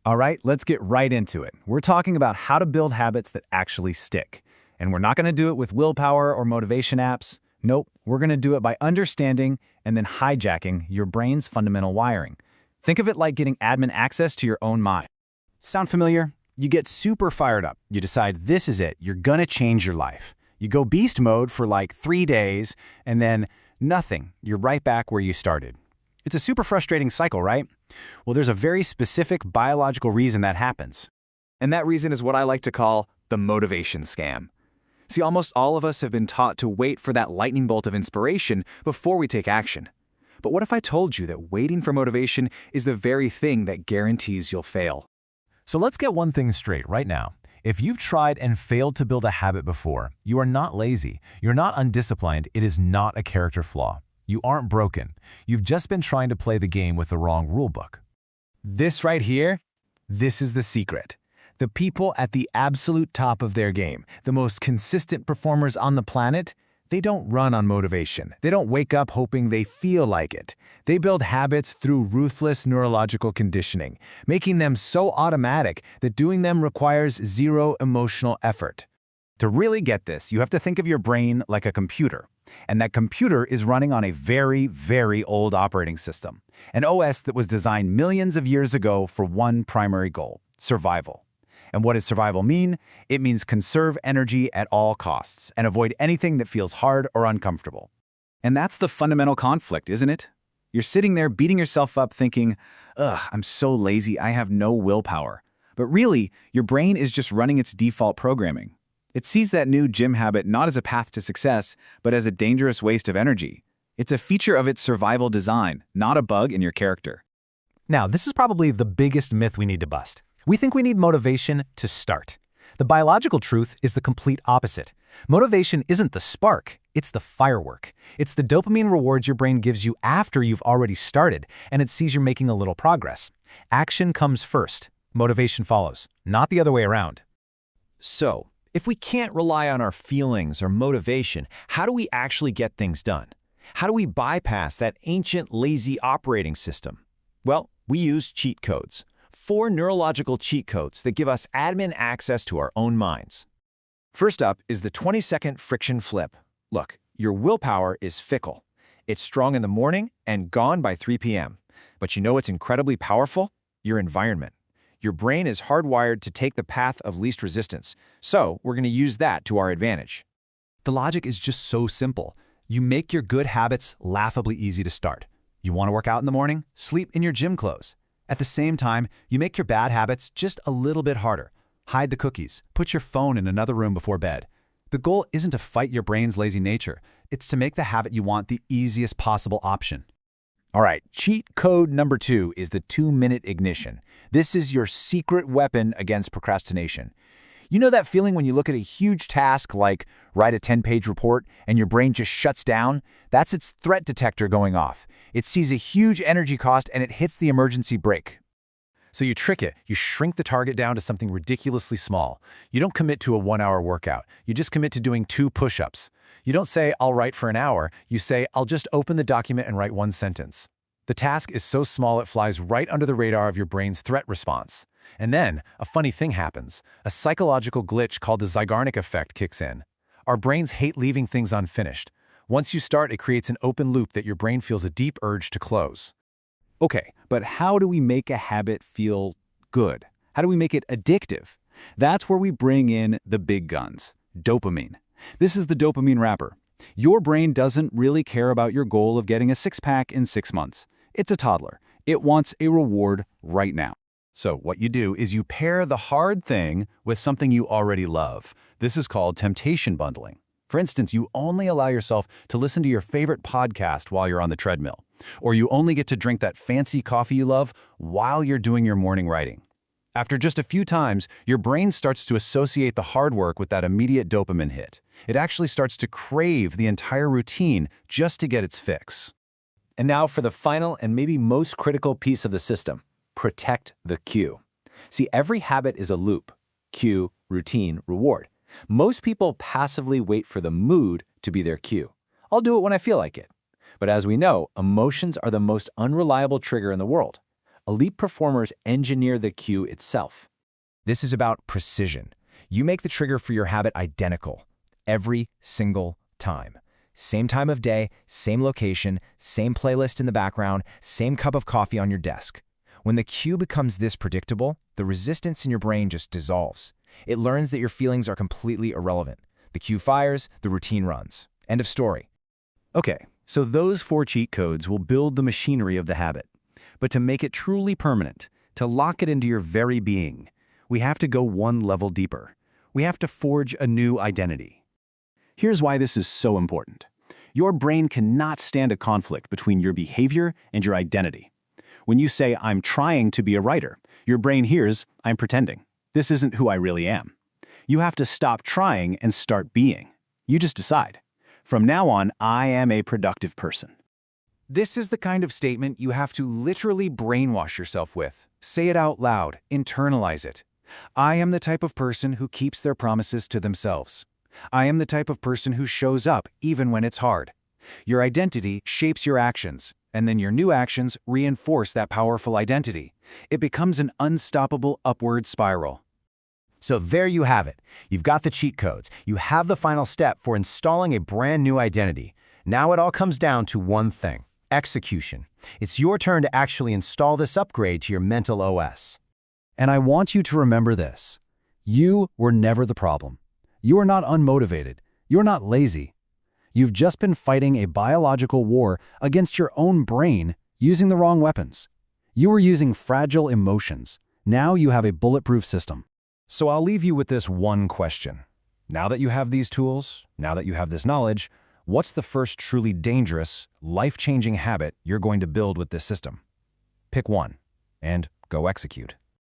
All right, let's get right into it. We're talking about how to build habits that actually stick. And we're not going to do it with willpower or motivation apps. Nope, we're going to do it by understanding and then hijacking your brain's fundamental wiring. Think of it like getting admin access to your own mind. Sound familiar? You get super fired up. You decide this is it. You're going to change your life. You go beast mode for like 3 days, and then nothing. You're right back where you started. It's a super frustrating cycle, right? Well, there's a very specific biological reason that happens. And that reason is what I like to call the motivation scam. See, almost all of us have been taught to wait for that lightning bolt of inspiration before we take action. But what if I told you that waiting for motivation is the very thing that guarantees you'll fail? So let's get one thing straight right now. If you've tried and failed to build a habit before, you are not lazy, you're not undisciplined, it is not a character flaw. You aren't broken. You've just been trying to play the game with the wrong rulebook. This right here, this is the secret. The people at the absolute top of their game, the most consistent performers on the planet, they don't run on motivation. They don't wake up hoping they feel like it. They build habits through ruthless neurological conditioning, making them so automatic that doing them requires zero emotional effort. To really get this, you have to think of your brain like a computer. And that computer is running on a very, very old operating system, an OS that was designed millions of years ago for one primary goal: survival. And what does survival mean? It means conserve energy at all costs and avoid anything that feels hard or uncomfortable. And that's the fundamental conflict, isn't it? You're sitting there beating yourself up thinking, ugh, I'm so lazy, I have no willpower. But really, your brain is just running its default programming. It sees that new gym habit not as a path to success, but as a dangerous waste of energy. It's a feature of its survival design, not a bug in your character. Now, this is probably the biggest myth we need to bust. We think we need motivation to start. The biological truth is the complete opposite. Motivation isn't the spark, it's the firework. It's the dopamine rewards your brain gives you after you've already started, and it sees you're making a little progress. Action comes first. Motivation follows, not the other way around. So, if we can't rely on our feelings or motivation, how do we actually get things done? How do we bypass that ancient, lazy operating system? Well, we use cheat codes. 4 neurological cheat codes that give us admin access to our own minds. First up is the 20-second friction flip. Look, your willpower is fickle. It's strong in the morning and gone by 3 p.m. But you know what's incredibly powerful? Your environment. Your brain is hardwired to take the path of least resistance, so we're going to use that to our advantage. The logic is just so simple. You make your good habits laughably easy to start. You want to work out in the morning? Sleep in your gym clothes. At the same time, you make your bad habits just a little bit harder. Hide the cookies. Put your phone in another room before bed. The goal isn't to fight your brain's lazy nature. It's to make the habit you want the easiest possible option. All right, cheat code number 2 is the 2-minute ignition. This is your secret weapon against procrastination. You know that feeling when you look at a huge task like write a 10-page report and your brain just shuts down? That's its threat detector going off. It sees a huge energy cost and it hits the emergency brake. So you trick it. You shrink the target down to something ridiculously small. You don't commit to a 1-hour workout. You just commit to doing 2 push-ups. You don't say, I'll write for an hour. You say, I'll just open the document and write 1 sentence. The task is so small it flies right under the radar of your brain's threat response. And then, a funny thing happens. A psychological glitch called the Zeigarnik effect kicks in. Our brains hate leaving things unfinished. Once you start, it creates an open loop that your brain feels a deep urge to close. Okay, but how do we make a habit feel good? How do we make it addictive? That's where we bring in the big guns, dopamine. This is the dopamine wrapper. Your brain doesn't really care about your goal of getting a 6-pack in 6 months. It's a toddler. It wants a reward right now. So what you do is you pair the hard thing with something you already love. This is called temptation bundling. For instance, you only allow yourself to listen to your favorite podcast while you're on the treadmill. Or you only get to drink that fancy coffee you love while you're doing your morning writing. After just a few times, your brain starts to associate the hard work with that immediate dopamine hit. It actually starts to crave the entire routine just to get its fix. And now for the final and maybe most critical piece of the system: protect the cue. See, every habit is a loop: cue, routine, reward. Most people passively wait for the mood to be their cue. I'll do it when I feel like it. But as we know, emotions are the most unreliable trigger in the world. Elite performers engineer the cue itself. This is about precision. You make the trigger for your habit identical, every single time. Same time of day, same location, same playlist in the background, same cup of coffee on your desk. When the cue becomes this predictable, the resistance in your brain just dissolves. It learns that your feelings are completely irrelevant. The cue fires, the routine runs. End of story. Okay, so those 4 cheat codes will build the machinery of the habit. But to make it truly permanent, to lock it into your very being, we have to go one level deeper. We have to forge a new identity. Here's why this is so important. Your brain cannot stand a conflict between your behavior and your identity. When you say, "I'm trying to be a writer," your brain hears, "I'm pretending. This isn't who I really am." You have to stop trying and start being. You just decide. From now on, I am a productive person. This is the kind of statement you have to literally brainwash yourself with. Say it out loud, internalize it. I am the type of person who keeps their promises to themselves. I am the type of person who shows up even when it's hard. Your identity shapes your actions, and then your new actions reinforce that powerful identity. It becomes an unstoppable upward spiral. So there you have it. You've got the cheat codes. You have the final step for installing a brand new identity. Now it all comes down to one thing: execution. It's your turn to actually install this upgrade to your mental OS. And I want you to remember this. You were never the problem. You are not unmotivated. You're not lazy. You've just been fighting a biological war against your own brain using the wrong weapons. You were using fragile emotions. Now you have a bulletproof system. So I'll leave you with this one question. Now that you have these tools, now that you have this knowledge, what's the first truly dangerous, life-changing habit you're going to build with this system? Pick one and go execute.